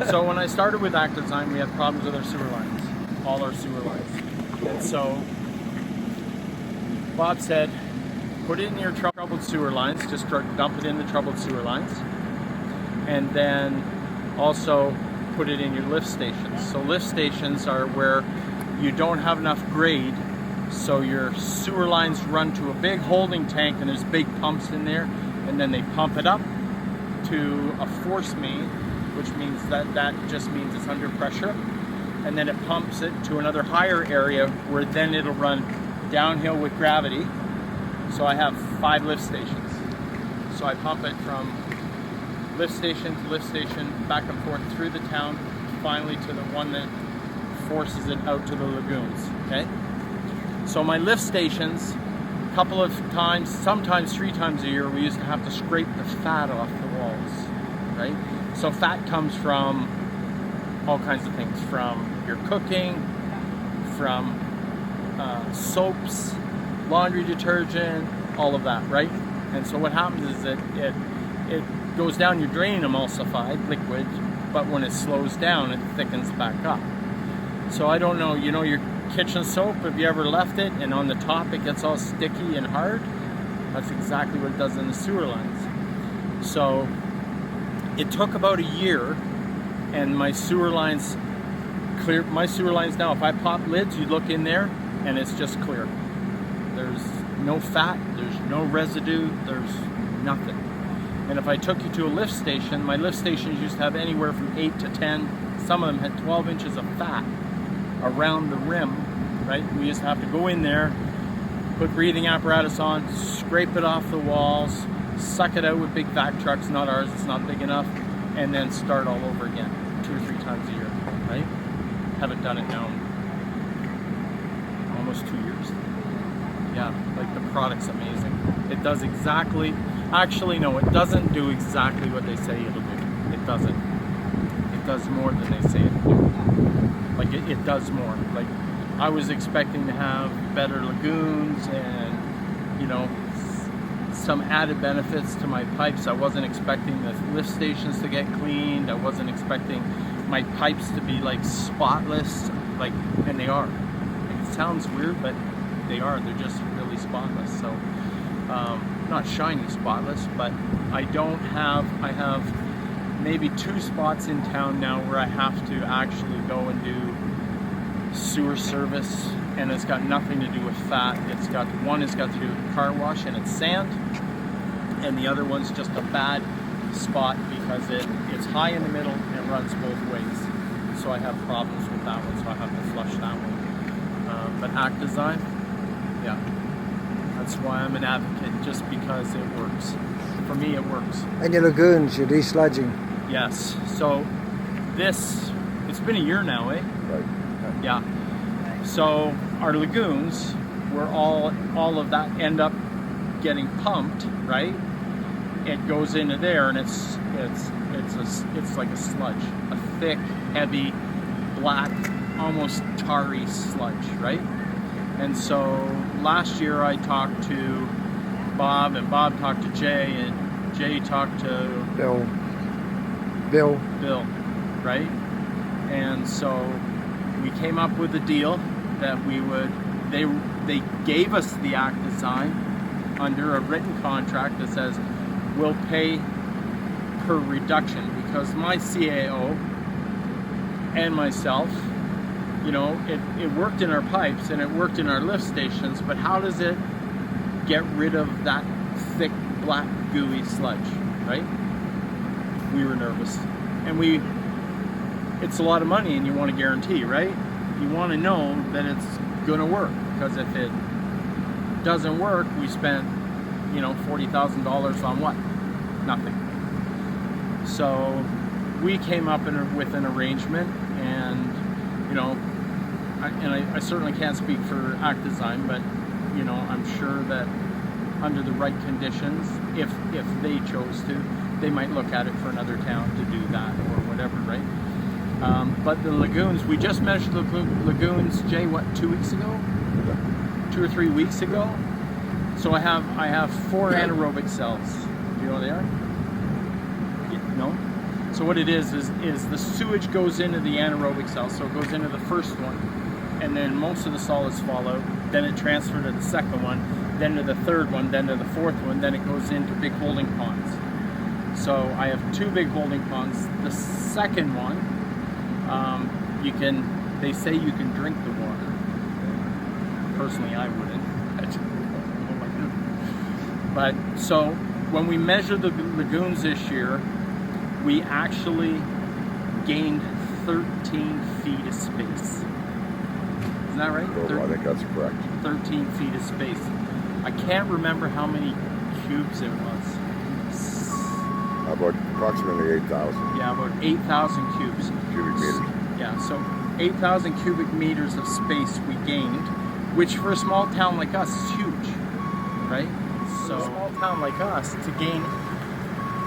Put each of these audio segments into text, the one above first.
So when I started with Act Design, we had problems with our sewer lines, all our sewer lines. And so Bob said, put it in your troubled sewer lines, just dump it in the troubled sewer lines, and then also put it in your lift stations. So lift stations are where you don't have enough grade, so your sewer lines run to a big holding tank and there's big pumps in there, and then they pump it up to a force main, which means that just means it's under pressure, and then it pumps it to another higher area where then it'll run downhill with gravity. So I have 5 lift stations. So I pump it from lift station to lift station, back and forth through the town, finally to the one that forces it out to the lagoons, okay? So my lift stations, a couple of times, sometimes 3 times a year, we used to have to scrape the fat off the walls, right? So fat comes from all kinds of things, from your cooking, from soaps, laundry detergent, all of that, right? And so what happens is that it goes down your drain emulsified liquid, but when it slows down, it thickens back up. So I don't know, you know your kitchen soap, have you ever left it and on the top it gets all sticky and hard? That's exactly what it does in the sewer lines. So it took about a year and my sewer lines clear. My sewer lines now, if I pop lids, you look in there and it's just clear. There's no fat, there's no residue, there's nothing. And if I took you to a lift station, my lift stations used to have anywhere from 8 to 10, some of them had 12 inches of fat around the rim, right? We used to have to go in there, put breathing apparatus on, scrape it off the walls, suck it out with big vac trucks, not ours, it's not big enough, and then start all over again 2 or 3 times a year, right? Haven't done it now in almost 2 years. Yeah, like the product's amazing. It does exactly, actually no, it doesn't do exactly what they say it'll do. It doesn't. It does more than they say it'll do. Like it does more. Like I was expecting to have better lagoons and, you know, some added benefits to my pipes. I wasn't expecting the lift stations to get cleaned. I wasn't expecting my pipes to be like spotless, like, and they are. Like, it sounds weird, but they are. They're just really spotless. So not shiny spotless, but I have maybe 2 spots in town now where I have to actually go and do sewer service, and it's got nothing to do with fat. One has got to do with car wash and it's sand, and the other one's just a bad spot because it's high in the middle and it runs both ways. So I have problems with that one, so I have to flush that one. But Act Design, yeah, that's why I'm an advocate, just because it works. For me, it works. And your lagoons, your desludging. Yes. So it's been a year now, eh? Right. Yeah. So our lagoons, where all of that end up getting pumped, right? It goes into there, and it's like a sludge, a thick, heavy, black, almost tarry sludge, right? And so last year I talked to Bob, and Bob talked to Jay, and Jay talked to Bill, right? And so we came up with a deal that they gave us the Act Design under a written contract that says we'll pay per reduction, because my CAO and myself, you know, it worked in our pipes and it worked in our lift stations, but how does it get rid of that thick, black, gooey sludge, right? We were nervous. And it's a lot of money and you want to guarantee, right? You want to know that it's going to work, because if it doesn't work, we spent, you know, $40,000 on what? Nothing. So we came up with an arrangement, and, you know, I certainly can't speak for Act Design, but, you know, I'm sure that under the right conditions, if they chose to, they might look at it for another town to do that or whatever, right? But the lagoons, we just measured the lagoons, Jay, what, 2 weeks ago? 2 or 3 weeks ago? So I have 4 anaerobic cells. Do you know what they are? No? So what it is the sewage goes into the anaerobic cells. So it goes into the first one, and then most of the solids fall out. Then it transfers to the second one, then to the third one, then to the fourth one. Then it goes into big holding ponds. So I have 2 big holding ponds. The second one, they say you can drink the water. Personally, I wouldn't. But so when we measured the lagoons this year, we actually gained 13 feet of space. Isn't that right? I think that's correct. 13 feet of space. I can't remember how many cubes it was. About approximately 8,000 Yeah, about 8,000 cubes. cubic meters. Yeah, so 8,000 cubic meters of space we gained, which for a small town like us is huge, right? So a small town like us to gain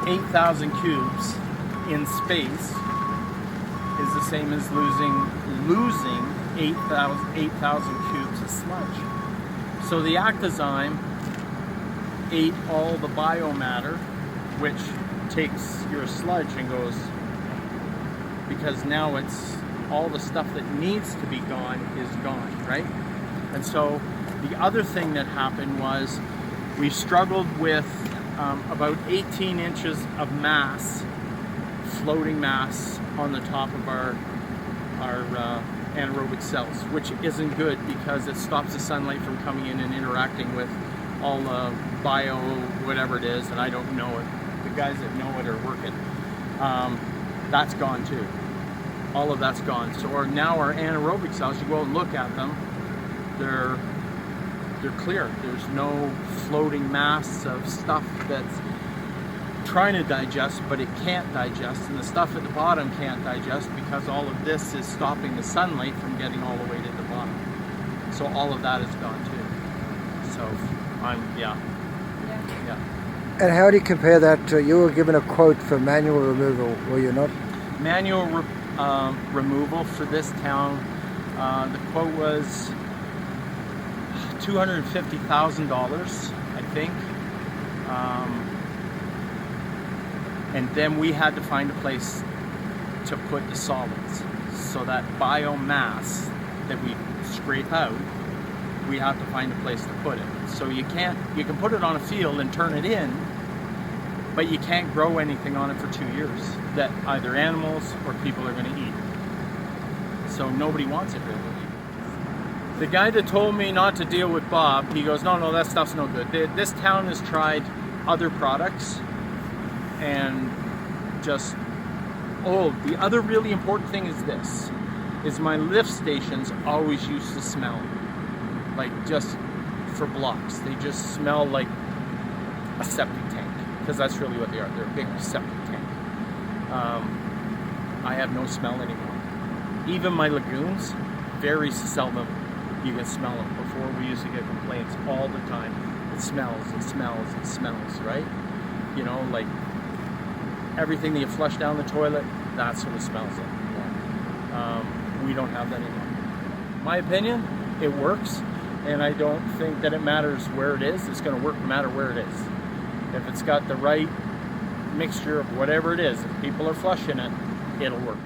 8,000 cubes in space is the same as losing 8,000 cubes of sludge. So the actozyme ate all the biomatter, which takes your sludge and goes, because now it's all the stuff that needs to be gone is gone, right? And so the other thing that happened was we struggled with about 18 inches of mass, floating mass on the top of our anaerobic cells, which isn't good because it stops the sunlight from coming in and interacting with all the bio whatever it is, and I don't know it. The guys that know it are working. That's gone too. All of that's gone. So now our anaerobic cells, you go and look at them, they're clear. There's no floating mass of stuff that's trying to digest, but it can't digest, and the stuff at the bottom can't digest because all of this is stopping the sunlight from getting all the way to the bottom. So all of that is gone too. So yeah. And how do you compare that to, you were given a quote for manual removal, were you not? Manual removal for this town, the quote was $250,000, I think. And then we had to find a place to put the solids. So that biomass that we scrape out, we have to find a place to put it. So you can put it on a field and turn it in, but you can't grow anything on it for 2 years that either animals or people are going to eat. So nobody wants it really. The guy that told me not to deal with Bob, he goes, no, that stuff's no good. This town has tried other products and just, the other really important thing is this, is my lift stations always used to smell, like just for blocks. They just smell like a septic tank, because that's really what they are. They're a big septic tank. I have no smell anymore. Even my lagoons, very seldom you can smell them. Before we used to get complaints all the time. It smells, right? You know, like everything that you flush down the toilet, that's what it smells like. We don't have that anymore. My opinion, it works, and I don't think that it matters where it is. It's going to work no matter where it is. If it's got the right mixture of whatever it is, if people are flushing it, it'll work.